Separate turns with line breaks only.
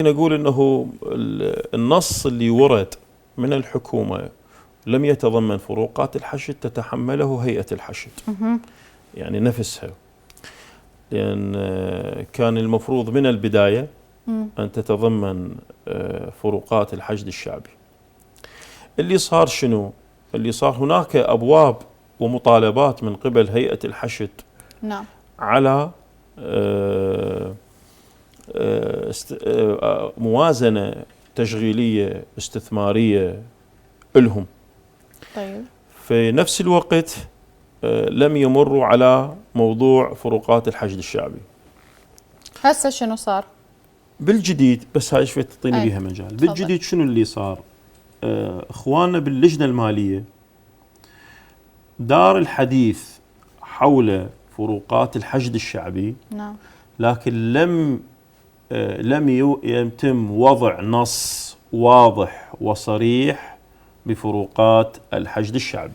نقول أنه النص اللي ورد من الحكومة لم يتضمن فروقات الحشد تتحمله هيئة الحشد يعني نفسها، لأن كان المفروض من البداية أن تتضمن فروقات الحشد الشعبي. اللي صار شنو؟ اللي صار هناك أبواب ومطالبات من قبل هيئة الحشد
نعم
على موازنة تشغيلية استثمارية لهم.
طيب
في نفس الوقت لم يمروا على موضوع فروقات الحشد الشعبي.
هسه شنو صار؟
بالجديد بس هاي شوي تعطيني بيها مجال. بالجديد شنو اللي صار؟ اخواننا باللجنة المالية دار الحديث حول فروقات الحشد الشعبي،
نعم،
لكن لم يتم وضع نص واضح وصريح بفروقات الحشد الشعبي.